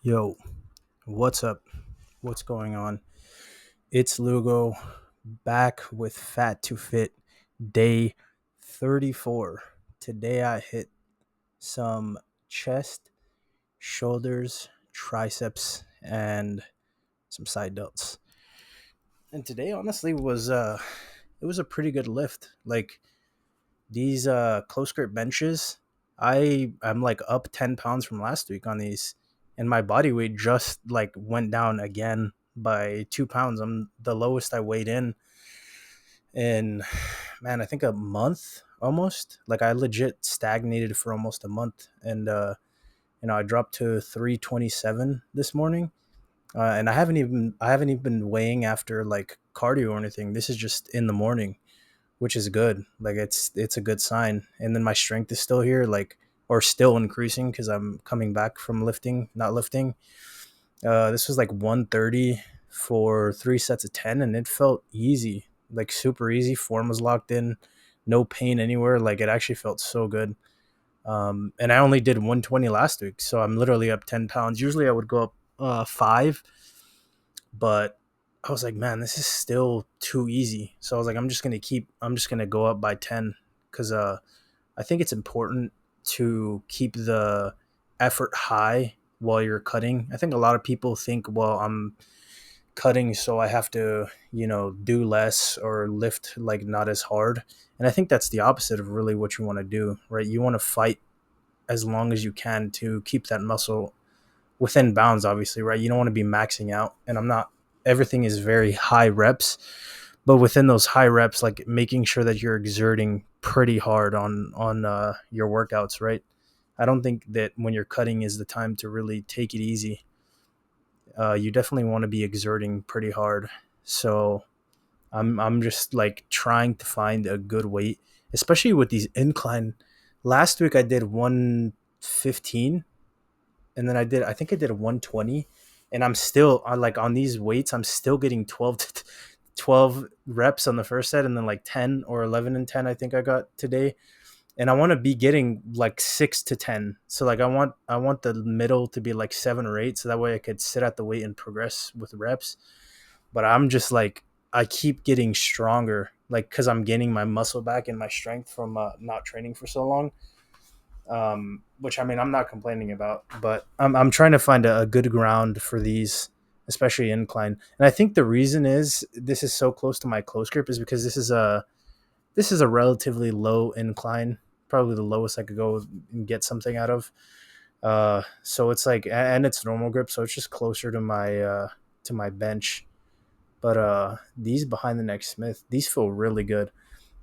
Yo, what's up? What's going on? It's Lugo back with Fat to Fit day 34. Today I hit some chest, shoulders, triceps, and some side delts. And today honestly was it was a pretty good lift. Like these close grip benches, I'm like up 10 pounds from last week on these, and my body weight just like went down again by 2 pounds. I'm the lowest I weighed in man, I think a month almost. Like I legit stagnated for almost a month, and I dropped to 327 this morning. And I haven't even been weighing after like cardio or anything. This is just in the morning, which is good. Like it's a good sign. And then my strength is still here, like, or still increasing because I'm coming back from lifting, not lifting. This was like 130 for 3 sets of 10, and it felt easy, like super easy. Form was locked in, no pain anywhere. Like it actually felt so good. And I only did 120 last week, so I'm literally up 10 pounds. Usually I would go up five, but I was like, man, this is still too easy. So I was like, I'm just gonna go up by 10 because I think it's important to keep the effort high while you're cutting. I think a lot of people think, well, I'm cutting, so I have to, do less or lift like not as hard. And I think that's the opposite of really what you want to do, right? You want to fight as long as you can to keep that muscle within bounds, obviously, right? You don't want to be maxing out. And I'm not, everything is very high reps, but within those high reps, like making sure that you're exerting pretty hard on your workouts, right? I don't think that when you're cutting is the time to really take it easy. You definitely want to be exerting pretty hard. So I'm just like trying to find a good weight, especially with these incline. Last week I did 115, and then I think I did a 120, and I'm still on like on these weights. I'm still getting 12 reps on the first set, and then like 10 or 11 and 10 I think I got today. And I want to be getting like 6 to 10. So like I want the middle to be like 7 or 8, so that way I could sit at the weight and progress with reps. But I'm just like, I keep getting stronger, like cuz I'm gaining my muscle back and my strength from not training for so long. Which I mean, I'm not complaining about, but I'm trying to find a good ground for these, especially incline. And I think the reason is this is so close to my close grip is because this is a relatively low incline, probably the lowest I could go and get something out of. So it's like, and it's normal grip, so it's just closer to my bench. But these behind the neck Smith, these feel really good.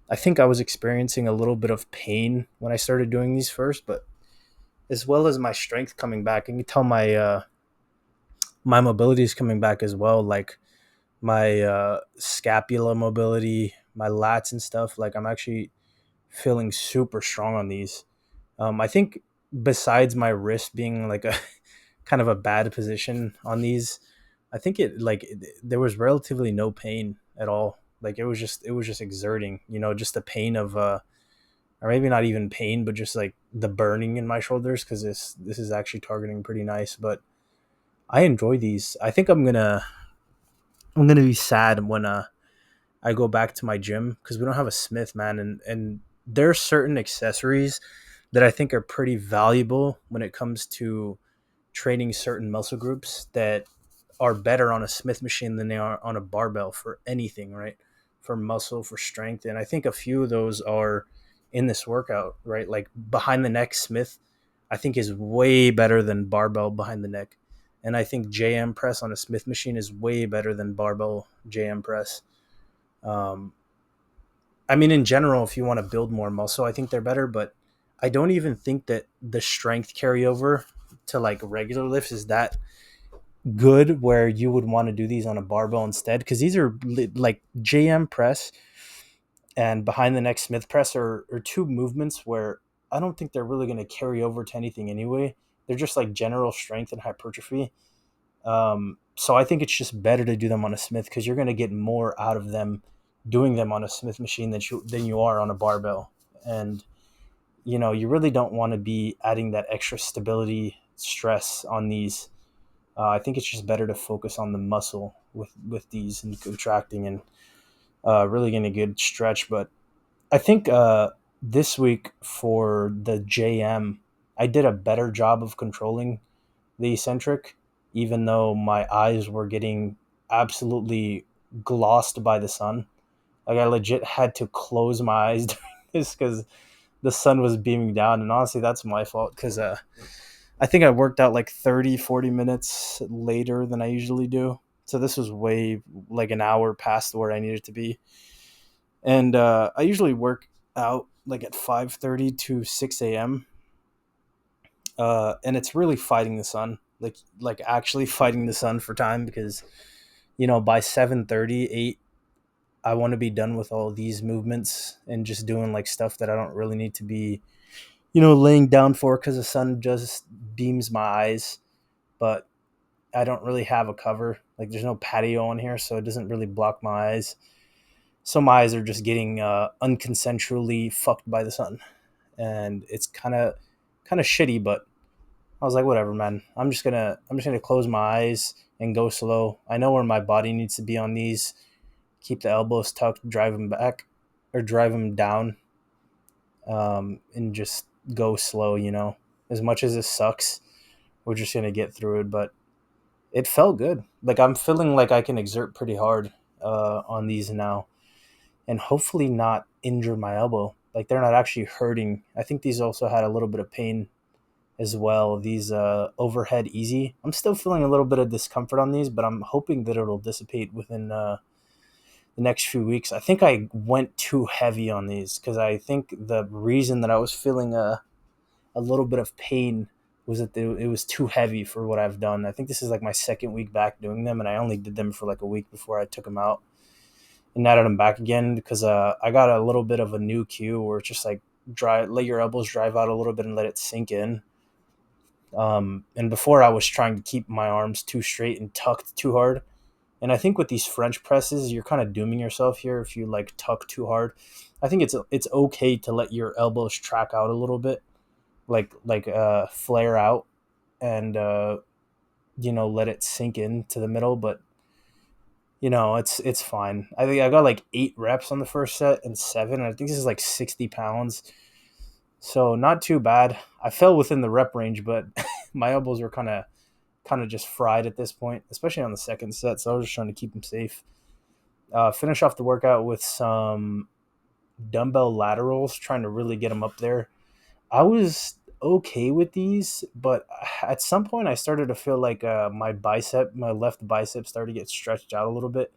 I think I was experiencing a little bit of pain when I started doing these first, but as well as my strength coming back, and you tell my mobility is coming back as well. Like my scapula mobility, my lats and stuff. Like I'm actually feeling super strong on these. I think besides my wrist being like a kind of a bad position on these, I think there was relatively no pain at all. Like it was just exerting, just the pain of or maybe not even pain, but just like the burning in my shoulders because this is actually targeting pretty nice. But I enjoy these. I think I'm gonna be sad when I go back to my gym because we don't have a Smith, man, and there are certain accessories that I think are pretty valuable when it comes to training certain muscle groups that are better on a Smith machine than they are on a barbell for anything, right? For muscle, for strength. And I think a few of those are in this workout, right? Like behind the neck Smith, I think is way better than barbell behind the neck. And I think JM press on a Smith machine is way better than barbell JM press. Um, I mean, in general, if you want to build more muscle, I think they're better, but I don't even think that the strength carryover to like regular lifts is that good where you would want to do these on a barbell instead because these are like JM press and behind the neck Smith press are two movements where I don't think they're really going to carry over to anything anyway. They're just like general strength and hypertrophy. So I think it's just better to do them on a Smith because you're going to get more out of them doing them on a Smith machine than you are on a barbell. And you really don't want to be adding that extra stability stress on these I think it's just better to focus on the muscle with these and contracting and really getting a good stretch. But I think this week for the JM, I did a better job of controlling the eccentric, even though my eyes were getting absolutely glossed by the sun. Like I legit had to close my eyes during this because the sun was beaming down. And honestly, that's my fault because I think I worked out like 30, 40 minutes later than I usually do. So this was way like an hour past where I needed to be. And I usually work out like at 5:30 to 6 a.m. And it's really fighting the sun, like actually fighting the sun for time because by 7:30, 8, I want to be done with all these movements and just doing like stuff that I don't really need to be laying down for because the sun just beams my eyes. But I don't really have a cover. Like there's no patio on here, so it doesn't really block my eyes. So my eyes are just getting unconsensually fucked by the sun, and it's kind of shitty. But I was like, whatever, man. I'm just gonna close my eyes and go slow. I know where my body needs to be on these. Keep the elbows tucked, drive them back, or drive them down, and just go slow. As much as this sucks, we're just gonna get through it. But it felt good. Like I'm feeling like I can exert pretty hard on these now, and hopefully not injure my elbow. Like they're not actually hurting. I think these also had a little bit of pain as well. These overhead easy. I'm still feeling a little bit of discomfort on these, but I'm hoping that it'll dissipate within the next few weeks. I think I went too heavy on these because I think the reason that I was feeling a little bit of pain was that it was too heavy for what I've done. I think this is like my second week back doing them, and I only did them for like a week before I took them out and added them back again because I got a little bit of a new cue where it's just like let your elbows drive out a little bit and let it sink in. And before I was trying to keep my arms too straight and tucked too hard. And I think with these French presses, you're kind of dooming yourself here if you like tuck too hard. I think it's okay to let your elbows track out a little bit, like flare out and let it sink into the middle. But it's fine. I think I got like 8 reps on the first set and 7. And I think this is like 60 pounds, so not too bad. I fell within the rep range, but my elbows were kind of just fried at this point, especially on the second set. So I was just trying to keep them safe. Finish off the workout with some dumbbell laterals, trying to really get them up there. I was okay with these, but at some point I started to feel like my left bicep started to get stretched out a little bit.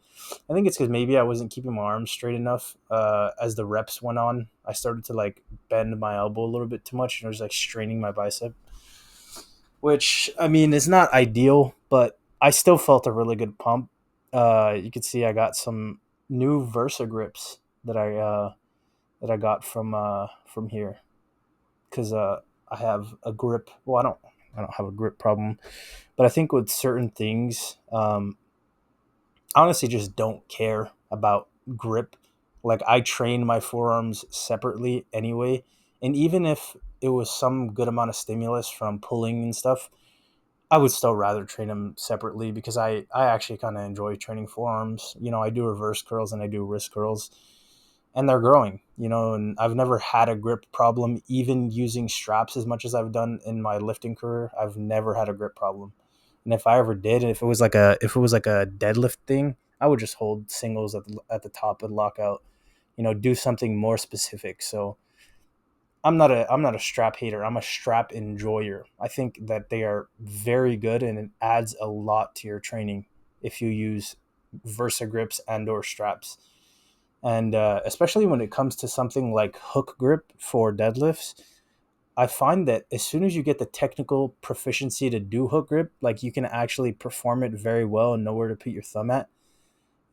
I think it's because maybe I wasn't keeping my arms straight enough. As the reps went on, I started to like bend my elbow a little bit too much, and it was like straining my bicep, which I mean is not ideal, but I still felt a really good pump. You can see I got some new Versa grips that I got from here because I have a grip. Well, I don't have a grip problem, but I think with certain things, I honestly just don't care about grip. Like I train my forearms separately anyway, and even if it was some good amount of stimulus from pulling and stuff, I would still rather train them separately because I actually kind of enjoy training forearms. I do reverse curls and I do wrist curls, and they're growing, and I've never had a grip problem even using straps as much as I've done in my lifting career. I've never had a grip problem. And if I ever did, if it was like a deadlift thing, I would just hold singles at the top and lock out, do something more specific. So I'm not a strap hater. I'm a strap enjoyer. I think that they are very good and it adds a lot to your training if you use Versa grips and or straps. And especially when it comes to something like hook grip for deadlifts, I find that as soon as you get the technical proficiency to do hook grip, like you can actually perform it very well and know where to put your thumb at.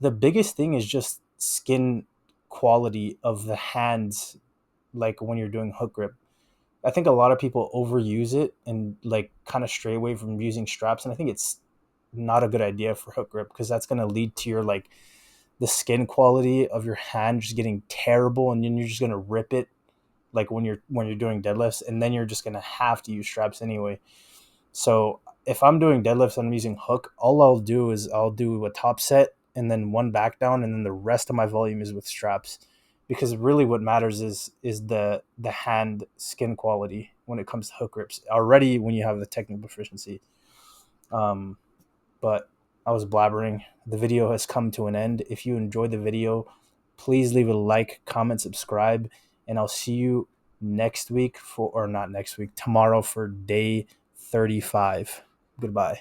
The biggest thing is just skin quality of the hands, like when you're doing hook grip. I think a lot of people overuse it and like kind of stray away from using straps. And I think it's not a good idea for hook grip because that's going to lead to your like the skin quality of your hand just getting terrible, and then you're just going to rip it like when you're doing deadlifts, and then you're just going to have to use straps anyway. So if I'm doing deadlifts and I'm using hook, all I'll do is I'll do a top set and then one back down, and then the rest of my volume is with straps, because really what matters is the hand skin quality when it comes to hook grips. Already when you have the technical proficiency. Um, but I was blabbering. The video has come to an end. If you enjoyed the video, please leave a like, comment, subscribe, and I'll see you next week for, or not next week, tomorrow for day 35. Goodbye.